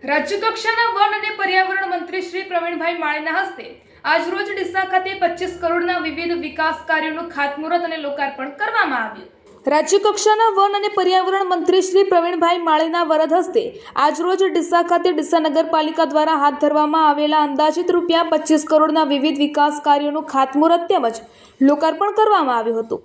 રાજ્યકક્ષાના વન અને પર્યાવરણ મંત્રી શ્રી પ્રવીણભાઈ માળીના હસ્તે આજરોજ ડીસા ખાતે 25 કરોડના વિવિધ વિકાસ કાર્યોનું ખાતમુહૂર્ત અને લોકાર્પણ કરવામાં આવ્યું। રાજ્યકક્ષાના વન અને પર્યાવરણ મંત્રી શ્રી પ્રવીણભાઈ માળીના વરદ હસ્તે આજરોજ ડીસા ખાતે ડીસા નગરપાલિકા દ્વારા હાથ ધરવામાં આવેલા અંદાજિત રૂપિયા 25 કરોડના વિવિધ વિકાસ કાર્યોનું ખાતમુહૂર્ત તેમજ લોકાર્પણ કરવામાં આવ્યું હતું।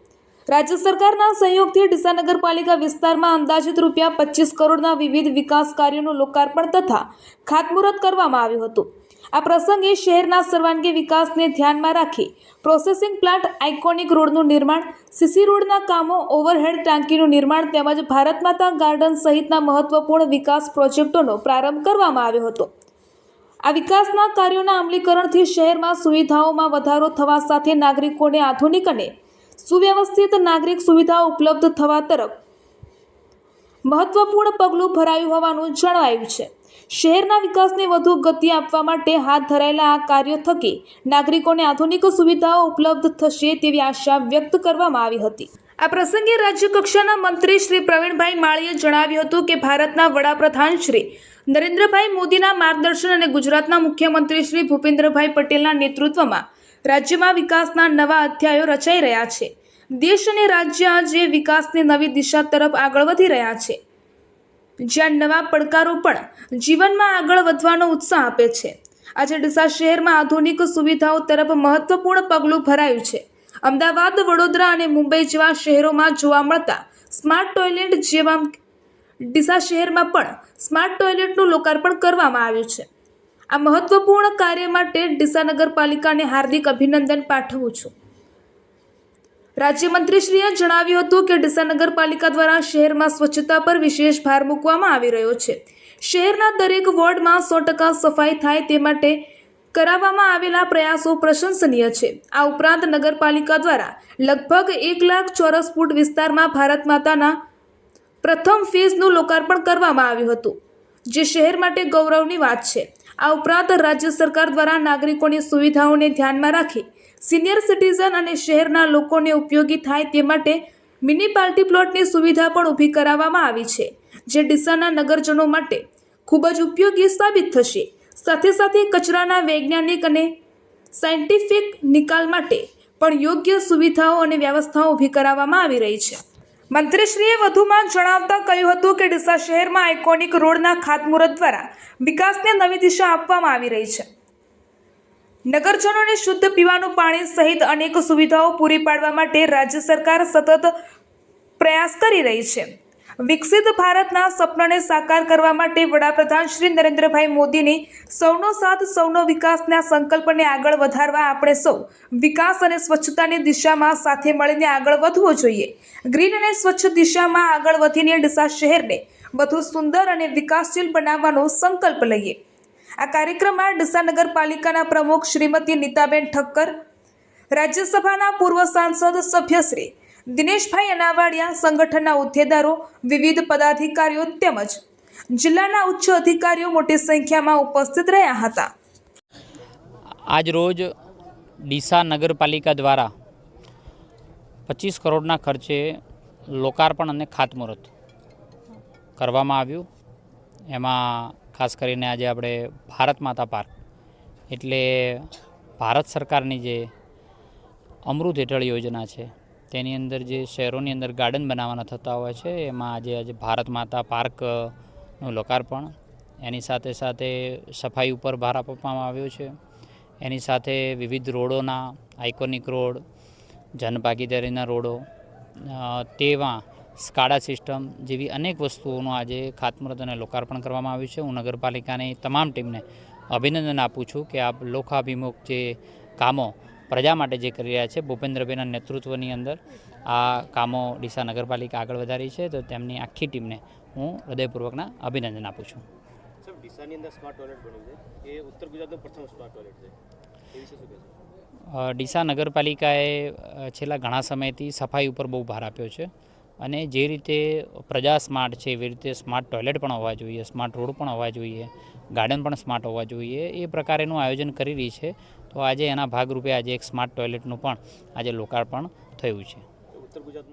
राज्य सरकारना सहयोगथी ડીસા नगरपालिका विस्तारमां अंदाजित रूपिया 25 करोड़ना विविध विकास कार्यों लोकार्पण तथा खातमुहूर्त करवामां आव्युं हतुं। आ प्रसंगे शहेरना सर्वांगी विकासने ध्यानमां राखी प्रोसेसिंग प्लांट, आइकोनिक रोडनुं निर्माण, सीसी रोडना कामों, ओवरहेड टांकीनुं निर्माण तेमज भारत माता गार्डन सहितना महत्वपूर्ण विकास प्रोजेक्टोनो प्रारंभ करवामां आव्यो हतो। आ विकासना कार्योना अमलीकरणथी शहेरमां सुविधाओमां वधारो थवा साथे नागरिकोने आधुनिक अने सुव्यवस्थित नागरिक सुविधाओं उपलब्ध थवा तरफ महत्वपूर्ण पगलुं भरायुं होवानुं जणावायुं छे। शहेरना विकासने वधु गति आपवा माटे हाथ धरायेला आ कार्यो थकी नागरिकोने आधुनिक सुविधाओं उपलब्ध थशे तेवी आशा व्यक्त करवामां आवी हती। आ प्रसंगे राज्य कक्षाना मंत्री श्री प्रवीणभाई माळीए जणाव्युं हतुं के भारतना वडाप्रधान श्री नरेन्द्रभाई मोदीना मार्गदर्शन अने गुजरातना मुख्यमंत्री श्री भूपेन्द्रभाई पटेलना नेतृत्वमां राज्यमां विकासना नवा अध्यायो रचाई रह्या छे। देश अने राज्य आज विकासनी नवी दिशा तरफ आगळ वधी रह्या छे, ज्यां नवा પડકારો पण जीवनमां आगळ વધવાનો उत्साह आपे छे। आज ડીસા शहेरमां आधुनिक सुविधाओं तरफ महत्वपूर्ण पगलुं भरायुं छे। अमदावाद, वडोदरा अने मुंबई जेवा शहेरोमां जोवा मळता स्मार्ट टॉयलेट जेवा ડીસા शहेरमां पण स्मार्ट टॉयलेटनुं लोकार्पण करवामां આવ્યું છે। आ महत्वपूर्ण कार्य माटे ડીસા नगरपालिकाने हार्दिक अभिनंदन पाठवुं छुं। राज्यमंत्रीश्रीए जणाव्युं हतुं के ડીસા नगरपालिका द्वारा शहेरमां स्वच्छता पर विशेष भार मूकवामां आवी रह्यो छे। शहेरना दरेक वोर्डमां 100% सफाई थाय ते माटे कराववामां आवेला प्रयासो प्रशंसनीय छे। आ उपरांत नगरपालिका द्वारा लगभग 1 लाख ચોરસ फूट विस्तारमां भारत माताना प्रथम फेजनुं लोकार्पण करवामां આવ્યું હતું, જે શહેર માટે ગૌરવની વાત છે। આ ઉપરાંત રાજ્ય સરકાર દ્વારા નાગરિકોની સુવિધાઓને ધ્યાનમાં રાખી સિનિયર સિટીઝન અને શહેરના લોકોને ઉપયોગી થાય તે માટે મ્યુનિસિપાલિટી પ્લોટની સુવિધા પણ ઊભી કરાવવામાં આવી છે, જે ડીસાના નગરજનો માટે ખૂબ જ ઉપયોગી સાબિત થશે। સાથે સાથે કચરાના વૈજ્ઞાનિક અને સાયન્ટિફિક નિકાલ માટે પણ યોગ્ય સુવિધાઓ અને વ્યવસ્થાઓ ઊભી કરાવવામાં આવી રહી છે। મંત્રીશ્રીએ વધુમાં જણાવતા કહ્યું હતું કે ડીસા શહેરમાં આઇકોનિક રોડના ખાતમુહૂર્ત દ્વારા વિકાસને નવી દિશા આપવામાં આવી રહી છે। નગરજનોને શુદ્ધ પીવાનું પાણી સહિત અનેક સુવિધાઓ પૂરી પાડવા માટે રાજ્ય સરકાર સતત પ્રયાસ કરી રહી છે। વિકસિત ભારતના સપનાને સાકાર કરવા માટે વડાપ્રધાન શ્રી નરેન્દ્રભાઈ મોદીની સૌનો સાથ સૌનો વિકાસના સંકલ્પને આગળ વધારવા આપણે સૌ વિકાસ અને સ્વચ્છતાની દિશામાં સાથે મળીને આગળ વધવું જોઈએ। ગ્રીન અને સ્વચ્છ દિશામાં આગળ વધીને ડીસા શહેરને વધુ સુંદર અને વિકાસશીલ બનાવવાનો સંકલ્પ લઈએ। આ કાર્યક્રમમાં ડીસા નગરપાલિકાના પ્રમુખ શ્રીમતી નીતાબેન ઠક્કર, રાજ્યસભાના પૂર્વ સાંસદ સભ્ય શ્રી દિનેશભાઈ અનાવાડિયા, સંગઠનના હોદ્દેદારો, વિવિધ પદાધિકારીઓ તેમજ જિલ્લાના ઉચ્ચ અધિકારીઓ મોટી સંખ્યામાં ઉપસ્થિત રહ્યા હતા। આજ રોજ ડીસા નગરપાલિકા દ્વારા 25 કરોડના ખર્ચે લોકાર્પણ અને ખાતમુહૂર્ત કરવામાં આવ્યું। એમાં ખાસ કરીને આજે આપણે ભારત માતા પાર્ક એટલે ભારત સરકારની જે અમૃત હેઠળ યોજના છે તેની અંદર જે શહેરોની અંદર ગાર્ડન બનાવવાના થતા હોય છે, એમાં આજે ભારત માતા પાર્કનું લોકાર્પણ, એની સાથે સાથે સફાઈ ઉપર ભાર આપવામાં આવ્યો છે। એની સાથે વિવિધ રોડોના આઇકોનિક રોડ, જનભાગીદારીના રોડો, તેમાં સ્કાડા સિસ્ટમ જેવી અનેક વસ્તુઓનું આજે ખાતમુહૂર્ત અને લોકાર્પણ કરવામાં આવ્યું છે। હું નગરપાલિકાની તમામ ટીમને અભિનંદન આપું છું કે આ લોકાભિમુખ જે કામો પ્રજા માટે જે કરી રહ્યા છે, ભૂપેન્દ્રભાઈના નેતૃત્વની અંદર આ કામો ડીસા નગરપાલિકા આગળ વધારી છે, તો તેમની આખી ટીમને હું હૃદયપૂર્વકના અભિનંદન આપું છું। ડીસાની અંદર સ્માર્ટ ટોયલેટ બન્યું છે, એ ઉત્તર ગુજરાતનું પ્રથમ સ્માર્ટ ટોયલેટ છે, એ વિશે શું કહેશો? ડીસા નગરપાલિકાએ છેલ્લા ઘણા સમયથી સફાઈ ઉપર બહુ ભાર આપ્યો છે અને જે રીતે પ્રજા સ્માર્ટ છે એવી રીતે સ્માર્ટ ટોયલેટ પણ હોવા જોઈએ, સ્માર્ટ રોડ પણ હોવા જોઈએ, ગાર્ડન પણ સ્માર્ટ હોવા જોઈએ, એ પ્રકારેનું આયોજન કરી રહી છે। તો આજે એના ભાગરૂપે આજે એક સ્માર્ટ ટોયલેટનું પણ આજે લોકાર્પણ થયું છે। ઉત્તર ગુજરાતમાં